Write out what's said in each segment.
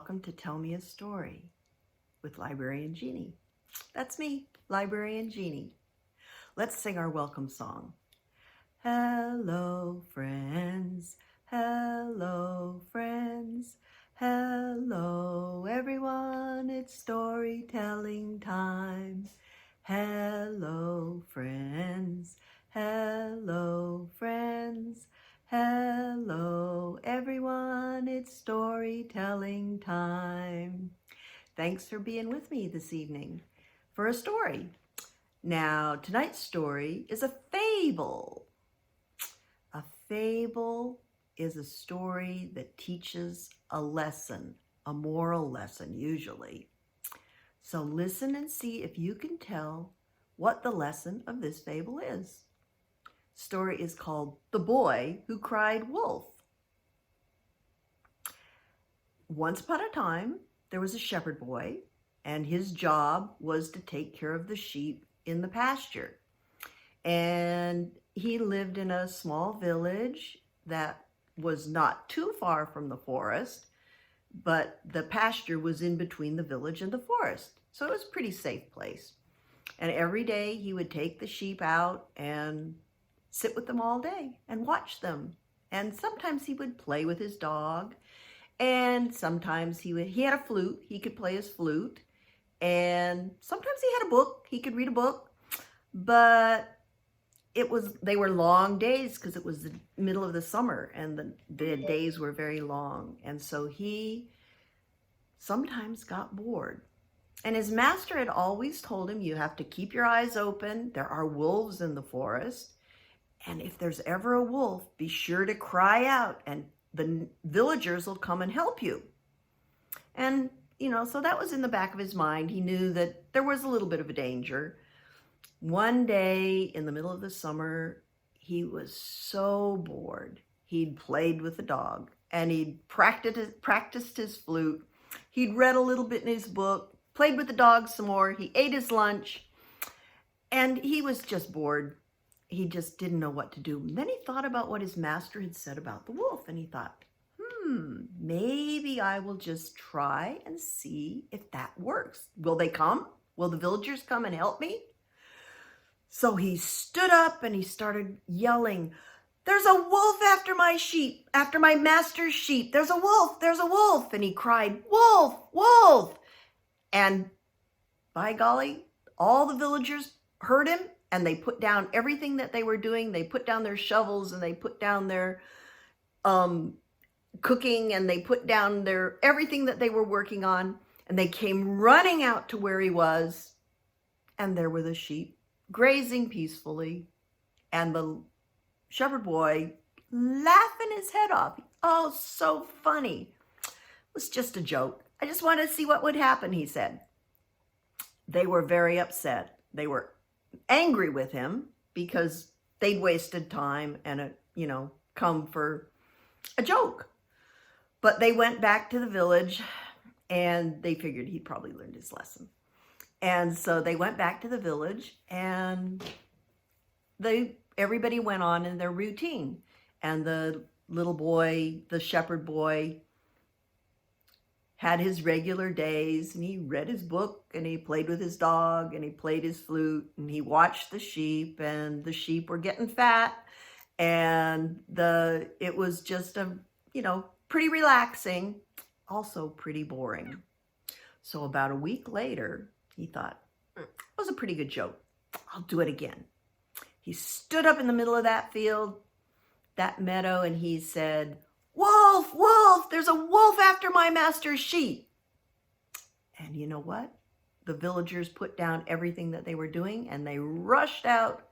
welcome to Tell Me a Story with Librarian Jeannie. That's me, Librarian Jeannie. Let's sing our welcome song. Hello, friends. Hello, friends. Hello, everyone. It's storytelling time. Hello, friends. Hello, friends. Hello, everyone. It's storytelling time. Thanks for being with me this evening for a story. Now, tonight's story is a fable. A fable is a story that teaches a lesson, a moral lesson usually. So listen and see if you can tell what the lesson of this fable is. Story is called The Boy Who Cried Wolf. Once upon a time, there was a shepherd boy, and his job was to take care of the sheep in the pasture. And he lived in a small village that was not too far from the forest, but the pasture was in between the village and the forest. So it was a pretty safe place. And every day he would take the sheep out and sit with them all day and watch them. And sometimes he would play with his dog. And sometimes he had a flute. He could play his flute. And sometimes he had a book. He could read a book. But they were long days because it was the middle of the summer and the days were very long. And so he sometimes got bored. And his master had always told him, you have to keep your eyes open. There are wolves in the forest. And if there's ever a wolf, be sure to cry out and the villagers will come and help you. And, so that was in the back of his mind. He knew that there was a little bit of a danger. One day in the middle of the summer, he was so bored. He'd played with the dog and he'd practiced his flute. He'd read a little bit in his book, played with the dog some more. He ate his lunch and he was just bored. He just didn't know what to do. And then he thought about what his master had said about the wolf, and he thought, maybe I will just try and see if that works. Will they come? Will the villagers come and help me? So he stood up and he started yelling, there's a wolf after my sheep, after my master's sheep. There's a wolf, there's a wolf. And he cried, wolf, wolf. And by golly, all the villagers heard him. And they put down everything that they were doing. They put down their shovels and they put down their cooking and they put down everything that they were working on. And they came running out to where he was. And there were the sheep grazing peacefully. And the shepherd boy laughing his head off. Oh, so funny. It was just a joke. I just wanted to see what would happen, he said. They were very upset. They were angry with him because they'd wasted time and come for a joke. But they went back to the village and they figured he'd probably learned his lesson. And so they went back to the village and everybody went on in their routine. And the little boy, the shepherd boy, had his regular days and he read his book and he played with his dog and he played his flute and he watched the sheep, and the sheep were getting fat, and it was just pretty relaxing, also pretty boring. So about a week later, he thought, it was a pretty good joke. I'll do it again. He stood up in the middle of that field, that meadow, and he said, wolf, wolf, there's a wolf after my master's sheep. And you know what? The villagers put down everything that they were doing and they rushed out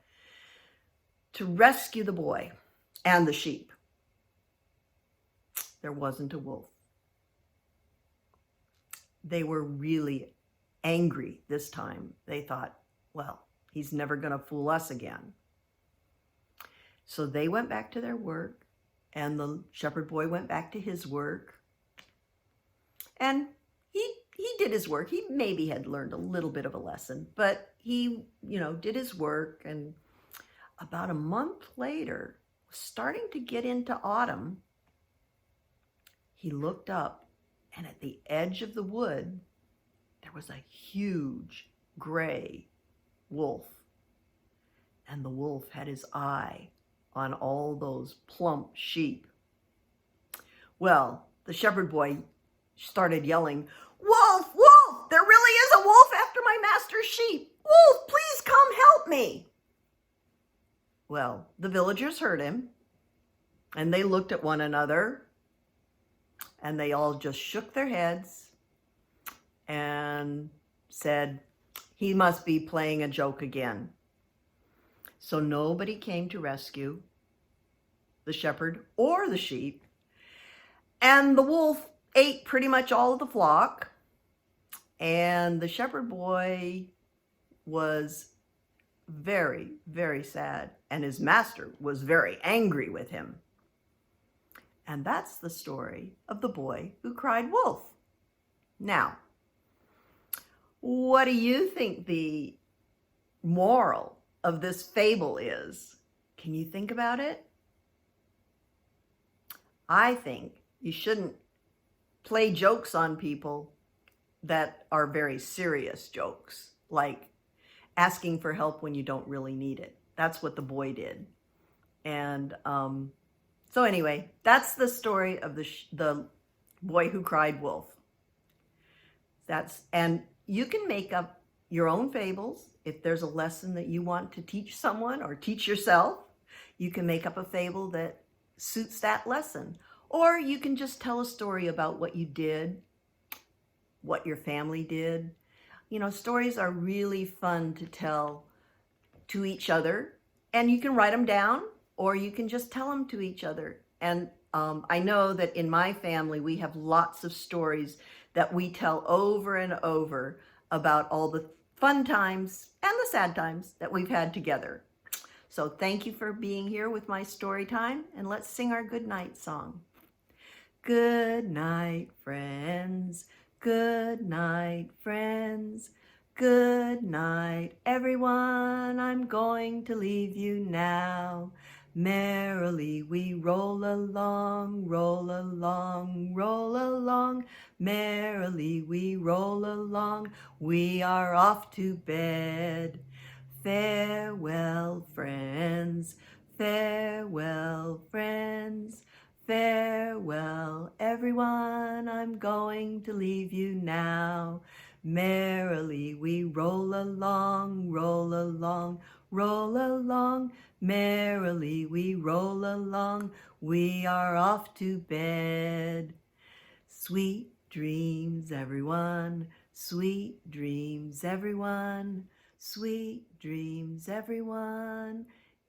to rescue the boy and the sheep. There wasn't a wolf. They were really angry this time. They thought, well, he's never going to fool us again. So they went back to their work. And the shepherd boy went back to his work. And he did his work. He maybe had learned a little bit of a lesson, but he, did his work. And about a month later, starting to get into autumn, he looked up And at the edge of the wood, there was a huge gray wolf. And the wolf had his eye on all those plump sheep. Well, the shepherd boy started yelling, "Wolf, wolf, there really is a wolf after my master's sheep. Wolf, please come help me." Well, the villagers heard him, and they looked at one another, and they all just shook their heads and said, "He must be playing a joke again." So nobody came to rescue the shepherd or the sheep, and the wolf ate pretty much all of the flock, and the shepherd boy was very, very sad, and his master was very angry with him. And that's the story of the boy who cried wolf. Now, what do you think the moral of this fable is? Can you think about it? I think you shouldn't play jokes on people that are very serious jokes, like asking for help when you don't really need it. That's what the boy did. And so anyway, that's the story of the boy who cried wolf. And you can make up your own fables. If there's a lesson that you want to teach someone or teach yourself, you can make up a fable that suits that lesson. Or you can just tell a story about what you did, what your family did. You know, stories are really fun to tell to each other, and you can write them down, or you can just tell them to each other. And I know that in my family, we have lots of stories that we tell over and over about all the fun times and the sad times that we've had together. So thank you for being here with my story time, and let's sing our good night song. Good night, friends. Good night, friends. Good night, everyone. I'm going to leave you now. Merrily we roll along, roll along, roll along. Merrily we roll along. We are off to bed. Farewell, friends. Farewell, friends. Farewell, everyone, I'm going to leave you now. Merrily we roll along, roll along, roll along. Merrily we roll along, we are off to bed. Sweet dreams, everyone, sweet dreams, everyone, sweet dreams, everyone.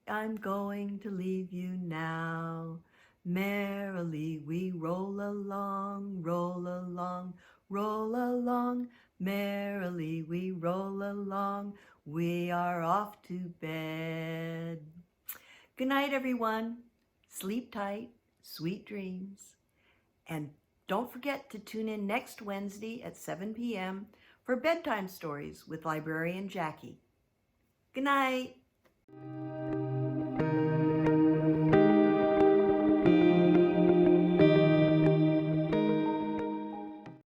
I'm going to leave you now. Merrily we roll along, roll along, roll along. Merrily we roll along. We are off to bed. Good night, everyone. Sleep tight, sweet dreams. And don't forget to tune in next Wednesday at 7 p.m. for Bedtime Stories with Librarian Jackie. Good night.